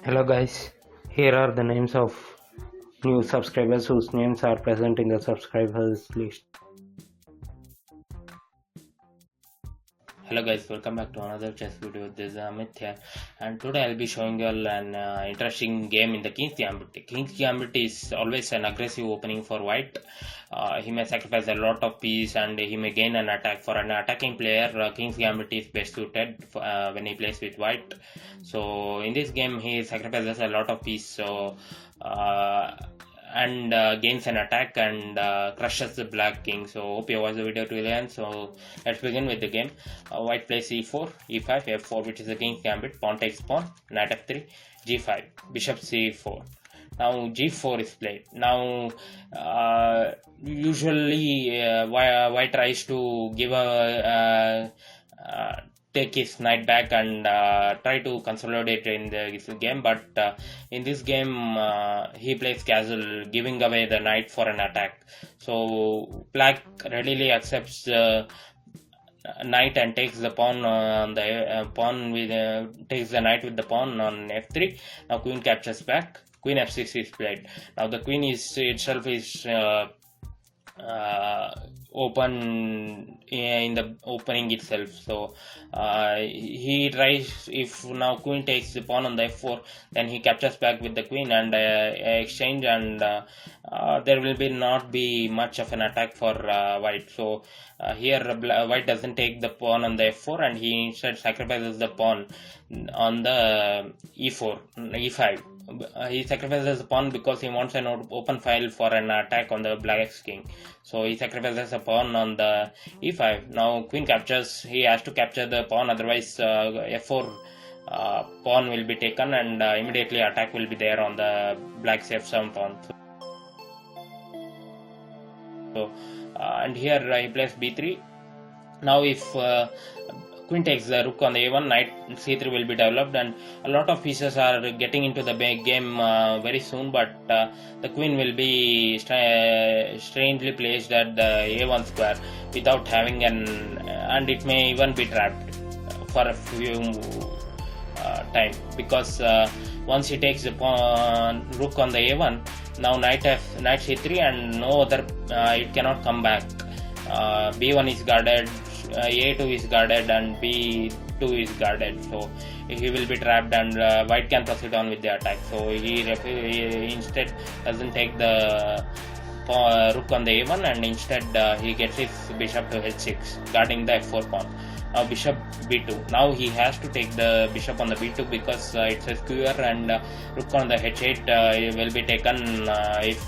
Hello guys, here are the names of new subscribers whose names are present in the subscribers list. Hello guys, welcome back to another chess video. This is Amit here, and today I'll be showing you all an interesting game in the King's Gambit. King's Gambit is always an aggressive opening for white. He may sacrifice a lot of piece and he may gain an attack. For an attacking player, King's Gambit is best suited when he plays with white. So in this game he sacrifices a lot of piece, so and gains an attack and crushes the black king. So hope you watch the video till the end. So let's begin with the game. White plays e4, e5, f4, which is the king's gambit. Pawn takes pawn, knight f3, g5, bishop c4. Now g4 is played. Now usually white tries to give a take his knight back and try to consolidate in this game, but in this game he plays castle, giving away the knight for an attack. So black readily accepts knight and takes the pawn on the pawn with takes the knight with the pawn on f3. Now queen captures back, queen f6 is played. Now the queen is itself is open in the opening itself. So he tries, if now queen takes the pawn on the f4, then he captures back with the queen and exchange, and there will be not be much of an attack for white. So here white doesn't take the pawn on the f4 and he instead sacrifices the pawn on the e4, e5. He sacrifices the pawn because he wants an open file for an attack on the black's king. So he sacrifices a pawn on the e5. Now queen captures, he has to capture the pawn, otherwise f4 pawn will be taken and immediately attack will be there on the black's f7 pawn. So and here he plays b3. Now if queen takes the rook on the a1, knight c3 will be developed, and a lot of pieces are getting into the game very soon, but the queen will be strangely placed at the a1 square without having and it may even be trapped for a few time, because once he takes the rook on the a1, now knight c3 and no other, it cannot come back. b1 is guarded, a2 is guarded and b2 is guarded, so he will be trapped and white can proceed on with the attack. So he instead doesn't take the rook on the a1 and instead he gets his bishop to h6, guarding the f4 pawn. Now bishop b2. Now he has to take the bishop on the b2 because it's a skewer, and rook on the h8 will be taken if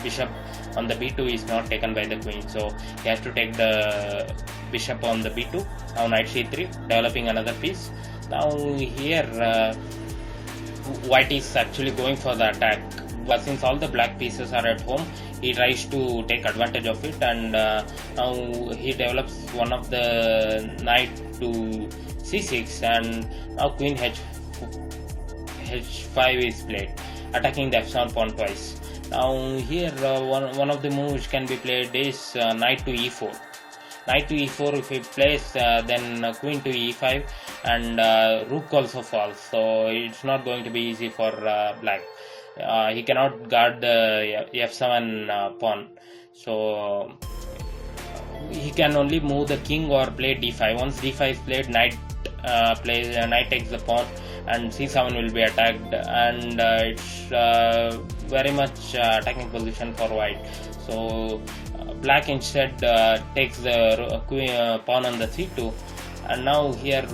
bishop on the b2 is not taken by the queen. So he has to take the bishop on the b2. Now knight c3, developing another piece. Now here white is actually going for the attack, but since all the black pieces are at home, he tries to take advantage of it, and now he develops one of the knight to c6, and now queen h5 is played, attacking the f7 pawn twice. Now here one of the moves which can be played is knight to e4. Knight to e4, if he plays then queen to e5, and rook also falls, so it's not going to be easy for black. He cannot guard the f7 pawn, so he can only move the king or play d5. Once d5 is played, knight takes the pawn and c7 will be attacked, and it's very much attacking position for white. So black instead takes the pawn on the c2, and now here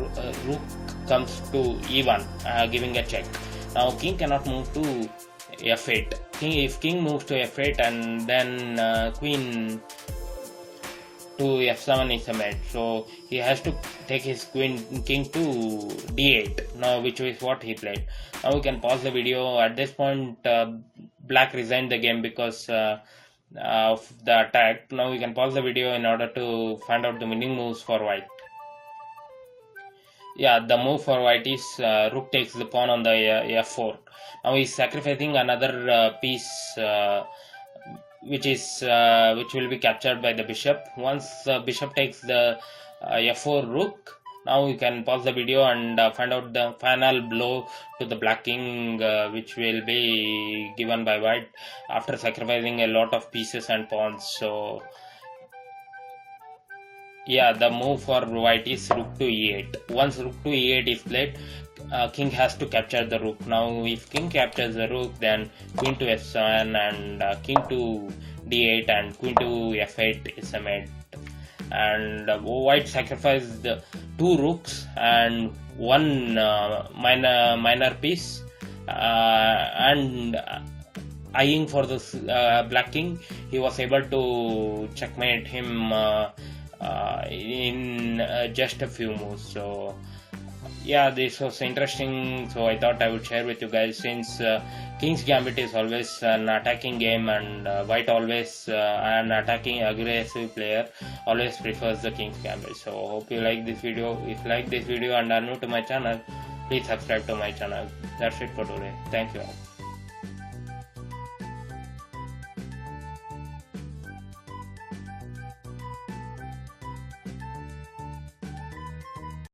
rook comes to e1, giving a check. Now king cannot move to f8. If king moves to f8 and then queen to f7 is a mate, so he has to take his king to d8, now which is what he played. Now we can pause the video. At this point black resigned the game because of the attack. Now we can pause the video in order to find out the winning moves for white. Yeah, the move for white is rook takes the pawn on the f4. Now he's sacrificing another piece which will be captured by the bishop. Once bishop takes the f4 rook, Now you can pause the video and find out the final blow to the black king, which will be given by white after sacrificing a lot of pieces and pawns. So yeah, the move for white is rook to e8. Once rook to e8 is played, king has to capture the rook. Now if king captures the rook, then queen to f7 and king to d8 and queen to f8 is made. And white sacrificed the 2 rooks and 1 minor piece, and eyeing for this black king, he was able to checkmate him in just a few moves. So yeah, this was interesting, so I thought I would share with you guys, since King's Gambit is always an attacking game, and white always an attacking aggressive player always prefers the King's Gambit. So hope you like this video. If you like this video and are new to my channel, please subscribe to my channel. That's it for today. Thank you all.